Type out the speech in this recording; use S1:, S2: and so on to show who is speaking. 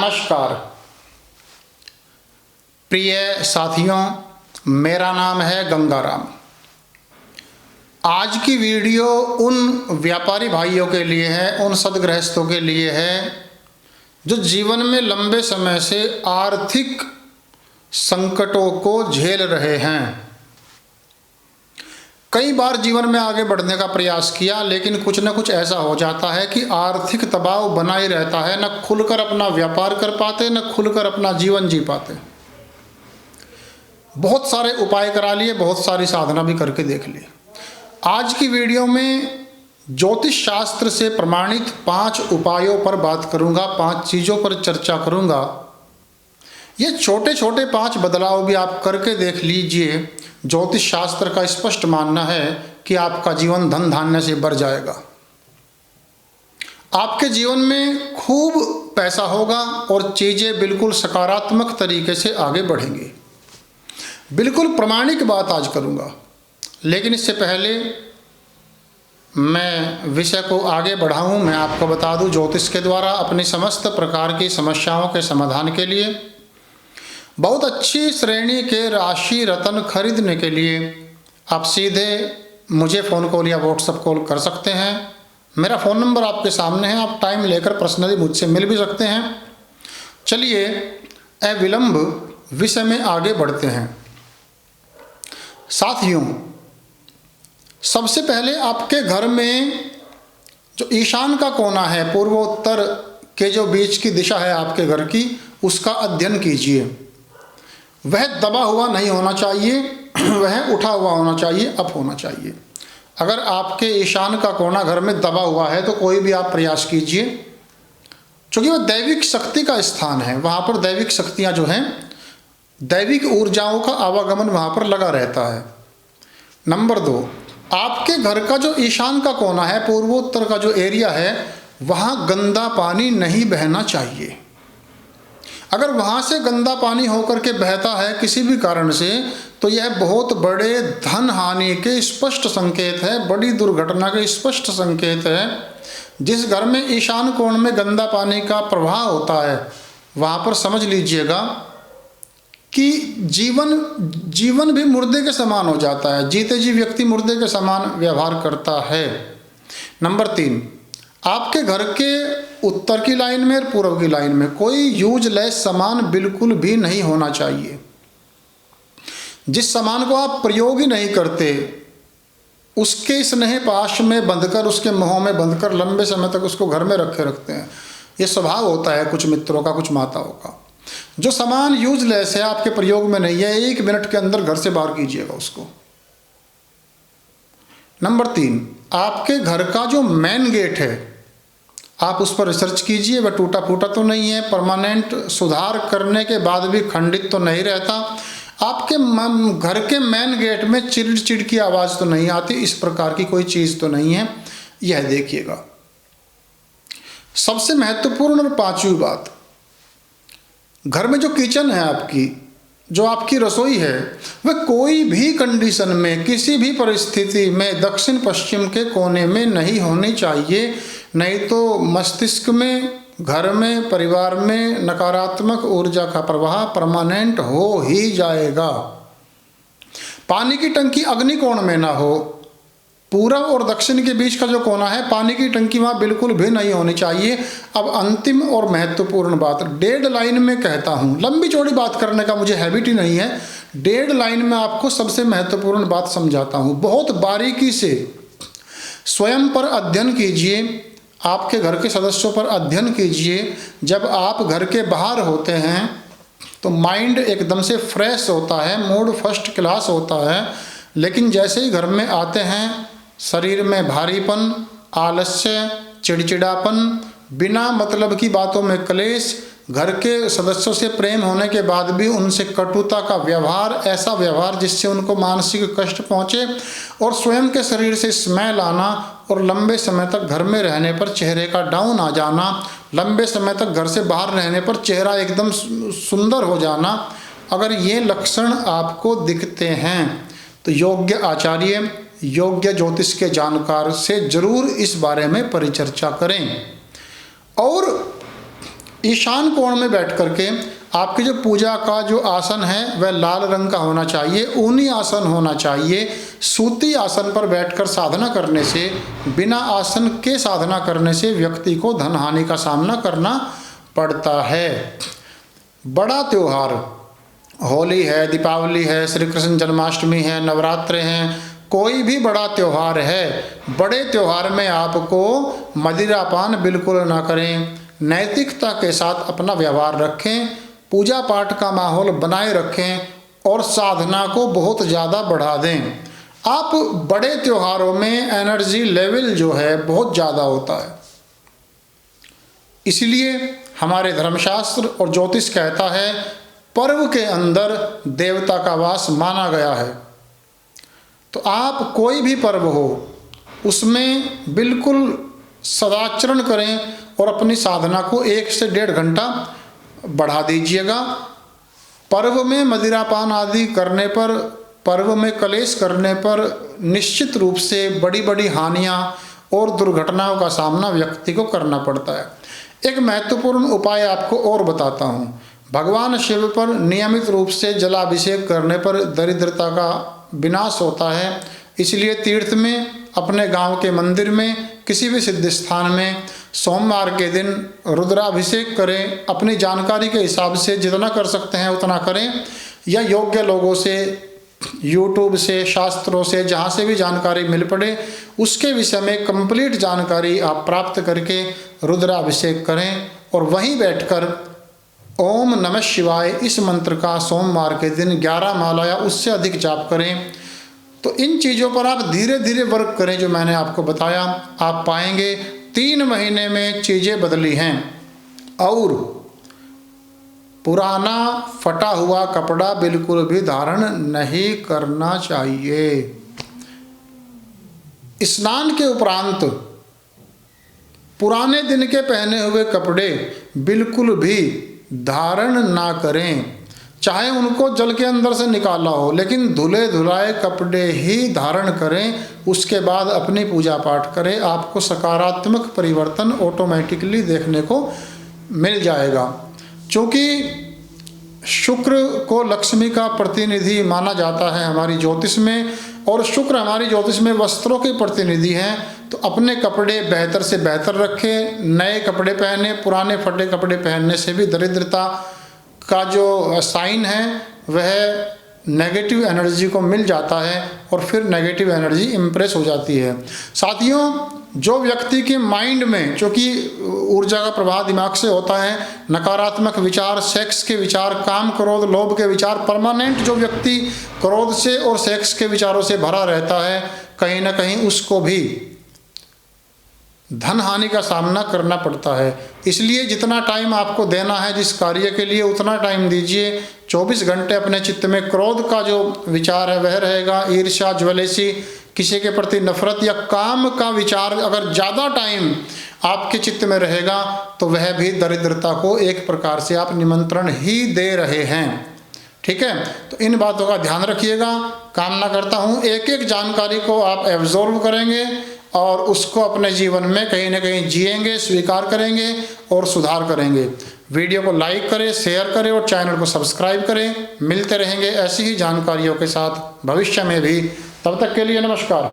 S1: नमस्कार प्रिय साथियों, मेरा नाम है गंगाराम। आज की वीडियो उन व्यापारी भाइयों के लिए है, उन सदगृहस्थों के लिए है जो जीवन में लंबे समय से आर्थिक संकटों को झेल रहे हैं। कई बार जीवन में आगे बढ़ने का प्रयास किया, लेकिन कुछ न कुछ ऐसा हो जाता है कि आर्थिक दबाव बना ही रहता है। न खुलकर अपना व्यापार कर पाते, न खुलकर अपना जीवन जी पाते। बहुत सारे उपाय करा लिए, बहुत सारी साधना भी करके देख ली। आज की वीडियो में ज्योतिष शास्त्र से प्रमाणित 5 उपायों पर बात करूंगा, 5 चीज़ों पर चर्चा करूंगा। ये छोटे छोटे 5 बदलाव भी आप करके देख लीजिए। ज्योतिष शास्त्र का स्पष्ट मानना है कि आपका जीवन धन धान्य से भर जाएगा। आपके जीवन में खूब पैसा होगा और चीज़ें बिल्कुल सकारात्मक तरीके से आगे बढ़ेंगी। बिल्कुल प्रामाणिक बात आज करूंगा, लेकिन इससे पहले मैं विषय को आगे बढ़ाऊं, मैं आपको बता दूं, ज्योतिष के द्वारा अपनी समस्त प्रकार की समस्याओं के समाधान के लिए बहुत अच्छी श्रेणी के राशि रत्न खरीदने के लिए आप सीधे मुझे फ़ोन कॉल या व्हाट्सएप कॉल कर सकते हैं। मेरा फ़ोन नंबर आपके सामने है, आप टाइम लेकर पर्सनली मुझसे मिल भी सकते हैं। चलिए अविलंब विषय में आगे बढ़ते हैं। साथियों, सबसे पहले आपके घर में जो ईशान का कोना है, पूर्वोत्तर के जो बीच की दिशा है आपके घर की, उसका अध्ययन कीजिए। वह दबा हुआ नहीं होना चाहिए, वह उठा हुआ होना चाहिए, अप होना चाहिए। अगर आपके ईशान का कोना घर में दबा हुआ है तो कोई भी आप प्रयास कीजिए, क्योंकि वह दैविक शक्ति का स्थान है। वहाँ पर दैविक शक्तियाँ जो हैं, दैविक ऊर्जाओं का आवागमन वहाँ पर लगा रहता है। नंबर 2, आपके घर का जो ईशान का कोना है, पूर्वोत्तर का जो एरिया है, वहाँ गंदा पानी नहीं बहना चाहिए। अगर वहाँ से गंदा पानी होकर के बहता है किसी भी कारण से, तो यह बहुत बड़े धन हानि के स्पष्ट संकेत है, बड़ी दुर्घटना के स्पष्ट संकेत है। जिस घर में ईशान कोण में गंदा पानी का प्रवाह होता है, वहाँ पर समझ लीजिएगा कि जीवन भी मुर्दे के समान हो जाता है। जीते जी व्यक्ति मुर्दे के समान व्यवहार करता है। नंबर 3, आपके घर के उत्तर की लाइन में और पूर्व की लाइन में कोई यूजलेस सामान बिल्कुल भी नहीं होना चाहिए। जिस सामान को आप प्रयोग ही नहीं करते, उसके स्नेह पाश में बंधकर, उसके मुंहों में बंधकर लंबे समय तक उसको घर में रखते हैं। ये स्वभाव होता है कुछ मित्रों का, कुछ माताओं का। जो सामान यूजलेस है, आपके प्रयोग में नहीं है, 1 मिनट के अंदर घर से बाहर कीजिएगा उसको। नंबर 3, आपके घर का जो मेन गेट है, आप उस पर रिसर्च कीजिए। वह टूटा फूटा तो नहीं है, परमानेंट सुधार करने के बाद भी खंडित तो नहीं रहता। आपके घर के मेन गेट में चिड़ की आवाज़ तो नहीं आती, इस प्रकार की कोई चीज़ तो नहीं है, यह देखिएगा। सबसे महत्वपूर्ण और 5वीं बात, घर में जो किचन है आपकी, जो आपकी रसोई है, वह कोई भी कंडीशन में, किसी भी परिस्थिति में दक्षिण पश्चिम के कोने में नहीं होनी चाहिए। नहीं तो मस्तिष्क में, घर में, परिवार में नकारात्मक ऊर्जा का प्रवाह परमानेंट हो ही जाएगा। पानी की टंकी अग्निकोण में ना हो। पूर्व और दक्षिण के बीच का जो कोना है, पानी की टंकी वहाँ बिल्कुल भी नहीं होनी चाहिए। अब अंतिम और महत्वपूर्ण बात, डेड लाइन में कहता हूँ, लंबी चौड़ी बात करने का मुझे हैबिट ही नहीं है। डेड लाइन में आपको सबसे महत्वपूर्ण बात समझाता हूँ। बहुत बारीकी से स्वयं पर अध्ययन कीजिए, आपके घर के सदस्यों पर अध्ययन कीजिए। जब आप घर के बाहर होते हैं तो माइंड एकदम से फ्रेश होता है, मूड फर्स्ट क्लास होता है, लेकिन जैसे ही घर में आते हैं, शरीर में भारीपन, आलस्य, चिड़चिड़ापन, बिना मतलब की बातों में क्लेश, घर के सदस्यों से प्रेम होने के बाद भी उनसे कटुता का व्यवहार, ऐसा व्यवहार जिससे उनको मानसिक कष्ट पहुँचे, और स्वयं के शरीर से स्मेल आना, और लंबे समय तक घर में रहने पर चेहरे का डाउन आ जाना, लंबे समय तक घर से बाहर रहने पर चेहरा एकदम सुंदर हो जाना, अगर ये लक्षण आपको दिखते हैं तो योग्य आचार्य, योग्य ज्योतिष के जानकार से जरूर इस बारे में परिचर्चा करें। और ईशान कोण में बैठ करके आपकी जो पूजा का जो आसन है वह लाल रंग का होना चाहिए, ऊनी आसन होना चाहिए। सूती आसन पर बैठकर साधना करने से, बिना आसन के साधना करने से व्यक्ति को धन हानि का सामना करना पड़ता है। बड़ा त्योहार होली है, दीपावली है, श्री कृष्ण जन्माष्टमी है, नवरात्रे हैं, कोई भी बड़ा त्यौहार है, बड़े त्यौहार में आपको मदिरापान बिल्कुल ना करें। नैतिकता के साथ अपना व्यवहार रखें, पूजा पाठ का माहौल बनाए रखें और साधना को बहुत ज़्यादा बढ़ा दें। आप बड़े त्योहारों में एनर्जी लेवल जो है बहुत ज़्यादा होता है, इसलिए हमारे धर्मशास्त्र और ज्योतिष कहता है पर्व के अंदर देवता का वास माना गया है। तो आप कोई भी पर्व हो उसमें बिल्कुल सदाचरण करें और अपनी साधना को 1 से 1.5 घंटा बढ़ा दीजिएगा। पर्व में मदिरापान आदि करने पर, पर्व में कलेश करने पर निश्चित रूप से बड़ी बड़ी हानियां और दुर्घटनाओं का सामना व्यक्ति को करना पड़ता है। एक महत्वपूर्ण उपाय आपको और बताता हूँ। भगवान शिव पर नियमित रूप से जलाभिषेक करने पर दरिद्रता का विनाश होता है। इसलिए तीर्थ में, अपने गांव के मंदिर में, किसी भी सिद्ध स्थान में सोमवार के दिन रुद्राभिषेक करें। अपनी जानकारी के हिसाब से जितना कर सकते हैं उतना करें, या योग्य लोगों से, यूट्यूब से, शास्त्रों से, जहाँ से भी जानकारी मिल पड़े उसके विषय में कंप्लीट जानकारी आप प्राप्त करके रुद्राभिषेक करें और वहीं बैठकर ओम नमः शिवाय इस मंत्र का सोमवार के दिन 11 माला या उससे अधिक जाप करें। तो इन चीज़ों पर आप धीरे धीरे वर्क करें जो मैंने आपको बताया। आप पाएंगे 3 महीने में चीज़ें बदली हैं। और पुराना फटा हुआ कपड़ा बिल्कुल भी धारण नहीं करना चाहिए। स्नान के उपरांत पुराने दिन के पहने हुए कपड़े बिल्कुल भी धारण ना करें, चाहे उनको जल के अंदर से निकाला हो, लेकिन धुले धुलाए कपड़े ही धारण करें। उसके बाद अपनी पूजा पाठ करें, आपको सकारात्मक परिवर्तन ऑटोमेटिकली देखने को मिल जाएगा। क्योंकि शुक्र को लक्ष्मी का प्रतिनिधि माना जाता है हमारी ज्योतिष में, और शुक्र हमारी ज्योतिष में वस्त्रों के प्रतिनिधि हैं। तो अपने कपड़े बेहतर से बेहतर रखें, नए कपड़े पहने। पुराने फटे कपड़े पहनने से भी दरिद्रता का जो साइन है वह नेगेटिव एनर्जी को मिल जाता है और फिर नेगेटिव एनर्जी इम्प्रेस हो जाती है। साथियों, जो व्यक्ति के माइंड में, चूँकि ऊर्जा का प्रवाह दिमाग से होता है, नकारात्मक विचार, सेक्स के विचार, काम क्रोध लोभ के विचार, परमानेंट जो व्यक्ति क्रोध से और सेक्स के विचारों से भरा रहता है, कहीं ना कहीं उसको भी धन हानि का सामना करना पड़ता है। इसलिए जितना टाइम आपको देना है जिस कार्य के लिए उतना टाइम दीजिए। 24 घंटे अपने चित्त में क्रोध का जो विचार है वह रहेगा, ईर्ष्या, ज्वेलेसी, किसी के प्रति नफरत या काम का विचार अगर ज़्यादा टाइम आपके चित्त में रहेगा तो वह भी दरिद्रता को एक प्रकार से आप निमंत्रण ही दे रहे हैं। ठीक है, तो इन बातों का ध्यान रखिएगा। कामना करता हूँ एक एक जानकारी को आप एब्जॉर्व करेंगे और उसको अपने जीवन में कहीं ना कहीं जिएंगे, स्वीकार करेंगे और सुधार करेंगे। वीडियो को लाइक करें, शेयर करें और चैनल को सब्सक्राइब करें। मिलते रहेंगे ऐसी ही जानकारियों के साथ भविष्य में भी। तब तक के लिए नमस्कार।